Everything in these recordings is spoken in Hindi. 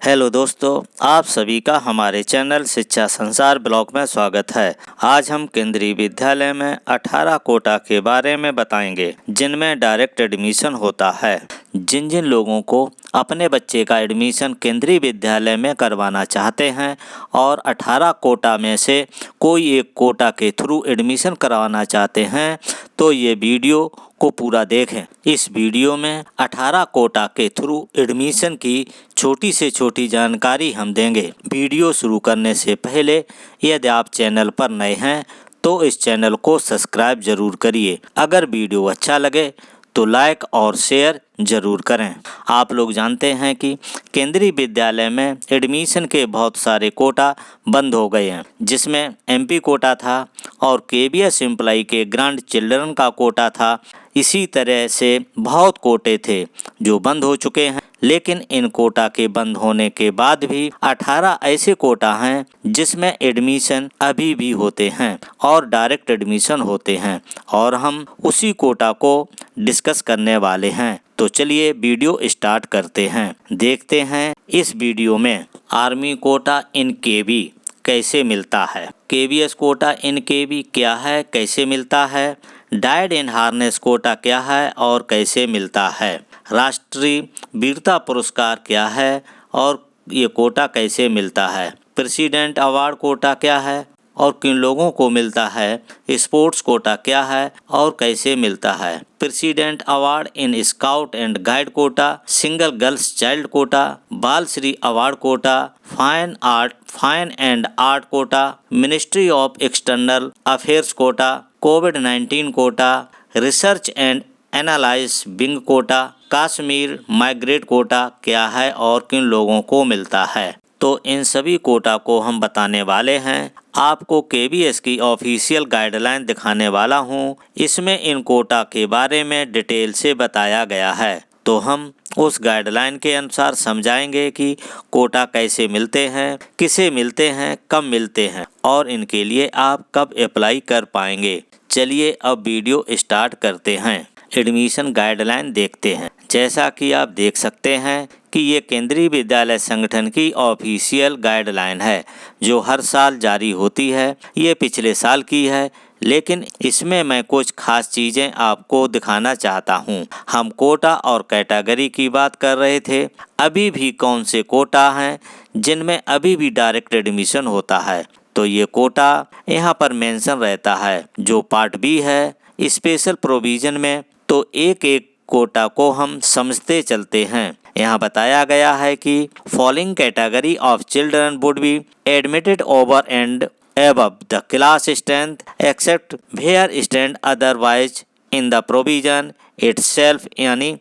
हेलो दोस्तों, आप सभी का हमारे चैनल शिक्षा संसार ब्लॉग में स्वागत है। आज हम केंद्रीय विद्यालय में 18 कोटा के बारे में बताएंगे जिनमें डायरेक्ट एडमिशन होता है। जिन जिन लोगों को अपने बच्चे का एडमिशन केंद्रीय विद्यालय में करवाना चाहते हैं और 18 कोटा में से कोई एक कोटा के थ्रू एडमिशन करवाना चाहते हैं तो ये वीडियो को पूरा देखें। इस वीडियो में 18 कोटा के थ्रू एडमिशन की छोटी से छोटी जानकारी हम देंगे। वीडियो शुरू करने से पहले यदि आप चैनल पर नए हैं तो इस चैनल को सब्सक्राइब जरूर करिए। अगर वीडियो अच्छा लगे तो लाइक और शेयर जरूर करें। आप लोग जानते हैं कि केंद्रीय विद्यालय में एडमिशन के बहुत सारे कोटा बंद हो गए हैं, जिसमें एमपी कोटा था और केबीएस एम्प्लॉई के ग्रैंड चिल्ड्रन का कोटा था। इसी तरह से बहुत कोटे थे जो बंद हो चुके हैं, लेकिन इन कोटा के बंद होने के बाद भी 18 ऐसे कोटा हैं जिसमें एडमिशन अभी भी होते हैं और डायरेक्ट एडमिशन होते हैं और हम उसी कोटा को डिस्कस करने वाले हैं। तो चलिए वीडियो स्टार्ट करते हैं। देखते हैं इस वीडियो में आर्मी कोटा इन केबी कैसे मिलता है, केबीएस कोटा इन केबी क्या है, कैसे मिलता है, डाइड इन हार्नेस कोटा क्या है और कैसे मिलता है, राष्ट्रीय वीरता पुरस्कार क्या है और ये कोटा कैसे मिलता है, प्रेसिडेंट अवार्ड कोटा क्या है और किन लोगों को मिलता है, स्पोर्ट्स कोटा क्या है और कैसे मिलता है, president award in scout and guide quota, single girls child quota, Bal Shri award quota, fine and art quota, ministry of external affairs quota, कोविड-19 quota, research and analyze wing quota, Kashmir migrate quota क्या है और किन लोगों को मिलता है। तो इन सभी कोटा को हम बताने वाले हैं। आपको केबीएस की ऑफिशियल गाइडलाइन दिखाने वाला हूं। इसमें इन कोटा के बारे में डिटेल से बताया गया है, तो हम उस गाइडलाइन के अनुसार समझाएंगे कि कोटा कैसे मिलते हैं, किसे मिलते हैं, कब मिलते हैं और इनके लिए आप कब अप्लाई कर पाएंगे। चलिए अब वीडियो स्टार्ट करते हैं। एडमिशन गाइडलाइन देखते हैं। जैसा कि आप देख सकते हैं कि ये केंद्रीय विद्यालय संगठन की ऑफिशियल गाइडलाइन है जो हर साल जारी होती है। ये पिछले साल की है, लेकिन इसमें मैं कुछ खास चीज़ें आपको दिखाना चाहता हूँ। हम कोटा और कैटेगरी की बात कर रहे थे। अभी भी कौन से कोटा हैं जिनमें अभी भी डायरेक्ट एडमिशन होता है, तो ये कोटा यहाँ पर मेंशन रहता है। जो पार्ट बी है स्पेशल प्रोविज़न में, तो एक एक कोटा को हम समझते चलते हैं। यहाँ बताया गया है कि following category of children would be admitted over and above the class strength except where stand otherwise in the provision itself। यानी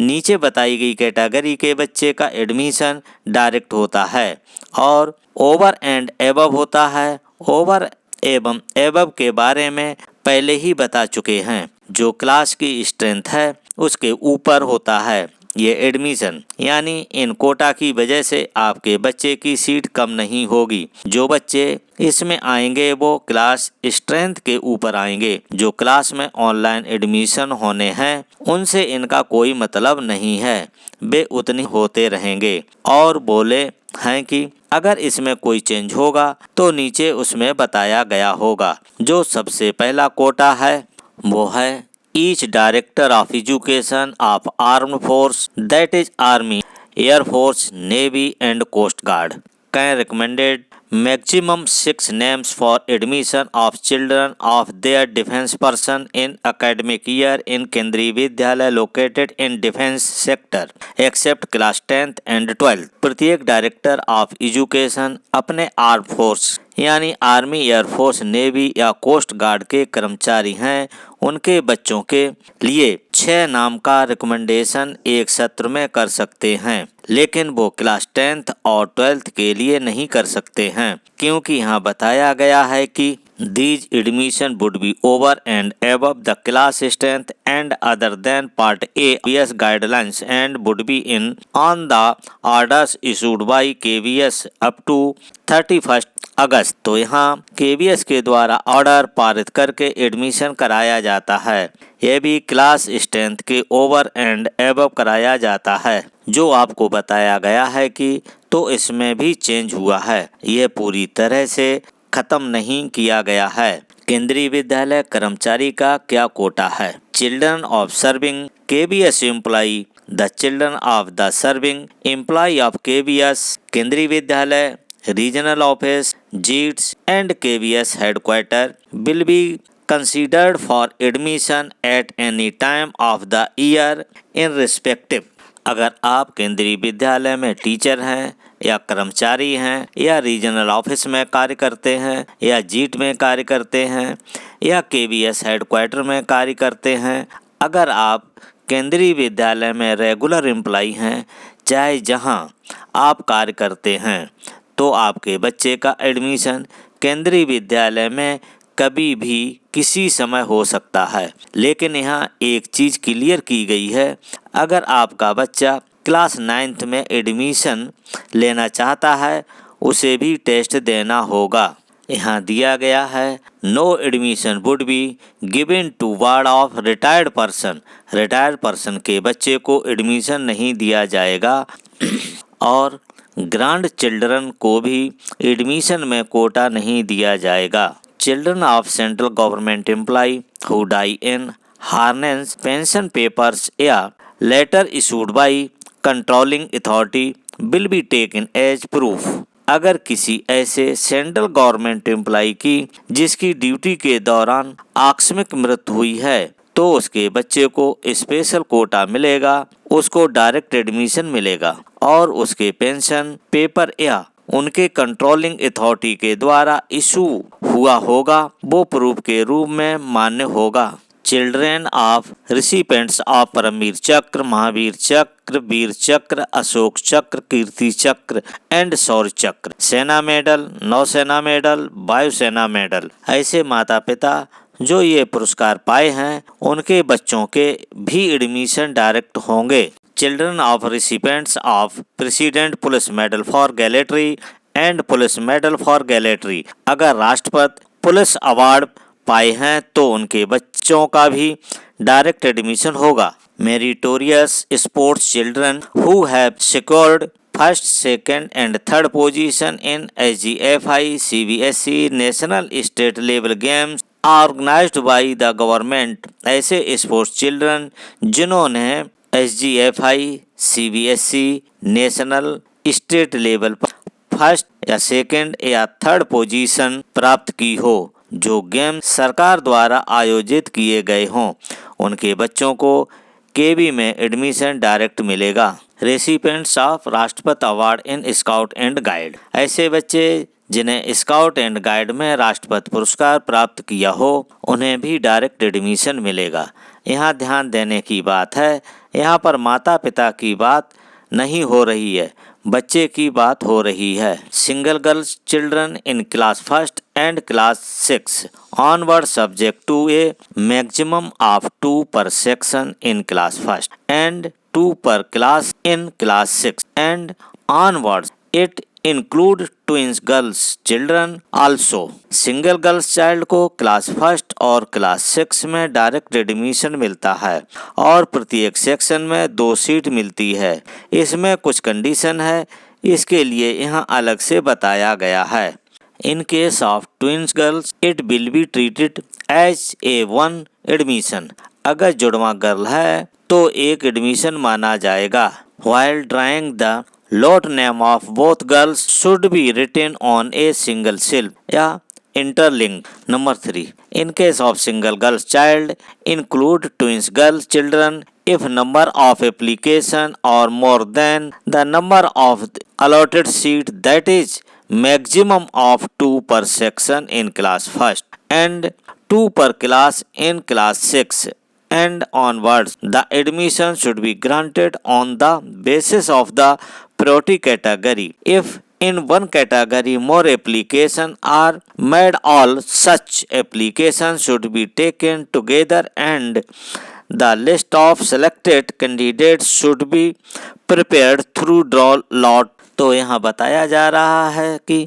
नीचे बताई गई कैटेगरी के बच्चे का एडमिशन डायरेक्ट होता है और ओवर एंड एबव होता है। ओवर एवं एबव के बारे में पहले ही बता चुके हैं। जो क्लास की स्ट्रेंथ है उसके ऊपर होता है ये एडमिशन, यानी इन कोटा की वजह से आपके बच्चे की सीट कम नहीं होगी। जो बच्चे इसमें आएंगे वो क्लास स्ट्रेंथ के ऊपर आएंगे। जो क्लास में ऑनलाइन एडमिशन होने हैं उनसे इनका कोई मतलब नहीं है, वे उतने होते रहेंगे। और बोले हैं कि अगर इसमें कोई चेंज होगा तो नीचे उसमें बताया गया होगा। जो सबसे पहला कोटा है वो है Each Director of Education of Armed Force, that is Army, Air Force, Navy and Coast Guard, can recommended maximum 6 names for admission of children of their defense person in academic year in Kendriya Vidyalaya located in defense sector except class 10th and 12th। प्रत्येक डायरेक्टर ऑफ एजुकेशन अपने आर्म फोर्स यानी आर्मी, एयरफोर्स, नेवी या कोस्ट गार्ड के कर्मचारी हैं उनके बच्चों के लिए 6 नाम का रिकमेंडेशन एक सत्र में कर सकते हैं, लेकिन वो क्लास 10th और 12th के लिए नहीं कर सकते हैं, क्योंकि यहाँ बताया गया है कि These admission would be over and above the class strength and other than Part A KVS guidelines and would be in on the orders issued by KVS up to 31st अगस्त। तो यहाँ KVS के द्वारा ऑर्डर पारित करके एडमिशन कराया जाता है। यह भी क्लास स्ट्रेंथ के ओवर एंड एबव कराया जाता है। जो आपको बताया गया है कि तो इसमें भी चेंज हुआ है, यह पूरी तरह से खत्म नहीं किया गया है। केंद्रीय विद्यालय कर्मचारी का क्या कोटा है? Children of serving KVS employee, the children of the serving employee of KVS Kendriya Vidyalaya, regional office, ZIETs and KVS headquarter will be considered for admission at any time of the year in respective। अगर आप केंद्रीय विद्यालय में टीचर हैं या कर्मचारी हैं या रीजनल ऑफिस में कार्य करते हैं या जीट में कार्य करते हैं या KVS हेडक्वार्टर में कार्य करते हैं, अगर आप केंद्रीय विद्यालय में रेगुलर एम्प्लॉई हैं, चाहे जहां आप कार्य करते हैं, तो आपके बच्चे का एडमिशन केंद्रीय विद्यालय में कभी भी किसी समय हो सकता है। लेकिन यहाँ एक चीज़ क्लियर की गई है, अगर आपका बच्चा क्लास 9th में एडमिशन लेना चाहता है, उसे भी टेस्ट देना होगा। यहाँ दिया गया है no admission would be given to ward of retired person. Retired person के बच्चे को एडमिशन नहीं दिया जाएगा और ग्रांड चिल्ड्रन को भी एडमिशन में कोटा नहीं दिया जाएगा। Children of central government employee who die in harness pension papers या letter issued by controlling authority will be taken as proof। अगर किसी ऐसे सेंट्रल गवर्नमेंट एम्प्लॉई की जिसकी ड्यूटी के दौरान आकस्मिक मृत्यु हुई है, तो उसके बच्चे को स्पेशल कोटा मिलेगा, उसको डायरेक्ट एडमिशन मिलेगा और उसके पेंशन पेपर या उनके कंट्रोलिंग अथॉरिटी के द्वारा इशू हुआ होगा, वो प्रूफ के रूप में मान्य होगा। Children of recipients of Paramvir Chakra, Mahavir चक्र, वीर चक्र, अशोक चक्र, कीर्ति चक्र एंड शौर्य चक्र, सेना मेडल, नौसेना मेडल, वायुसेना मेडल, ऐसे माता पिता जो ये पुरस्कार पाए हैं, उनके बच्चों के भी एडमिशन डायरेक्ट होंगे। Children of recipients of president police medal for gallantry and police medal for gallantry, अगर राष्ट्रपति पुलिस अवार्ड पाए हैं तो उनके बच्चों का भी डायरेक्ट एडमिशन होगा। Meritorious sports children who have secured first, second and third position in SGFI CBSE national state level games organised by the government, ऐसे स्पोर्ट्स चिल्ड्रन जिन्होंने SGFI CBSE national state level पर फर्स्ट या सेकेंड या थर्ड पोजीशन प्राप्त की हो, जो गेम सरकार द्वारा आयोजित किए गए हों, उनके बच्चों को KB में एडमिशन डायरेक्ट मिलेगा। रेसिपेंट्स ऑफ राष्ट्रपति award in scout and guide, ऐसे बच्चे जिन्हें स्काउट एंड गाइड में राष्ट्रपति पुरस्कार प्राप्त किया हो, उन्हें भी डायरेक्ट एडमिशन मिलेगा। यहाँ ध्यान देने की बात है, यहाँ पर माता पिता की बात नहीं हो रही है, बच्चे की बात हो रही है। Single girls children in class first and class 6 onward subject to a maximum of 2 per section in class first and 2 per class in class 6 and onward it include twins girls children also. Single girls child को क्लास फर्स्ट और क्लास 6 में डायरेक्ट एडमिशन मिलता है और प्रत्येक सेक्शन में 2 सीट मिलती है। इसमें कुछ कंडीशन है, इसके लिए यहाँ अलग से बताया गया है। In case of twins girls it will be treated as a 1 admission. अगर जुड़वा गर्ल है तो एक एडमिशन माना जाएगा। While drawing the lot name of both girls should be written on a single slip या interlink. Number 3. In case of single girls child, include twins girls children if number of application or more than the number of allotted seat, that is maximum of 2 per section in class first and 2 per class in class 6 and onwards. The admission should be granted on the basis of the priority category. If in one category more applications are made. All such applications should be taken together and the list of selected candidates should be prepared through draw lot। तो यहाँ बताया जा रहा है कि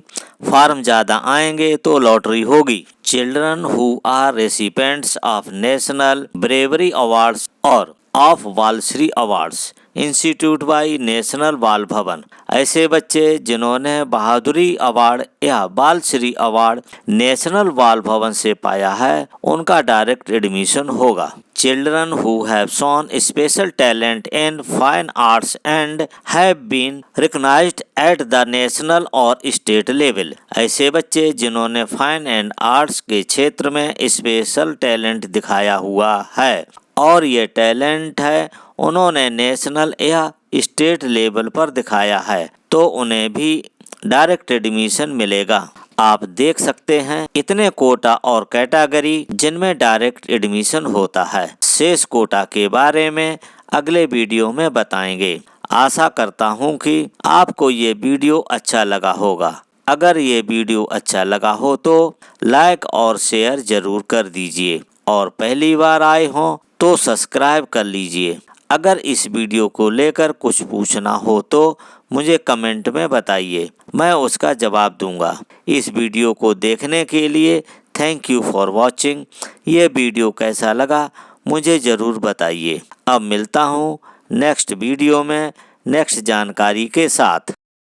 फॉर्म ज़्यादा आएंगे तो लॉटरी होगी। Children who are recipients of national bravery awards और of Balshri awards institute by national Bal Bhavan, ऐसे बच्चे जिन्होंने बहादुरी अवार्ड या बाल श्री अवार्ड नेशनल बाल भवन से पाया है, उनका डायरेक्ट एडमिशन होगा। Children who have shown special talent in fine arts and have been recognised at the national और स्टेट लेवल, ऐसे बच्चे जिन्होंने फाइन एंड आर्ट्स के क्षेत्र में स्पेशल टैलेंट दिखाया हुआ है और ये टैलेंट है उन्होंने नेशनल या स्टेट लेवल पर दिखाया है, तो उन्हें भी डायरेक्ट एडमिशन मिलेगा। आप देख सकते हैं इतने कोटा और कैटेगरी जिनमें डायरेक्ट एडमिशन होता है। शेष कोटा के बारे में अगले वीडियो में बताएंगे। आशा करता हूं कि आपको ये वीडियो अच्छा लगा होगा। अगर ये वीडियो अच्छा लगा हो तो लाइक और शेयर जरूर कर दीजिए और पहली बार आए हों तो सब्सक्राइब कर लीजिए। अगर इस वीडियो को लेकर कुछ पूछना हो तो मुझे कमेंट में बताइए, मैं उसका जवाब दूंगा। इस वीडियो को देखने के लिए थैंक यू फॉर वॉचिंग। ये वीडियो कैसा लगा मुझे ज़रूर बताइए। अब मिलता हूँ नेक्स्ट वीडियो में नेक्स्ट जानकारी के साथ।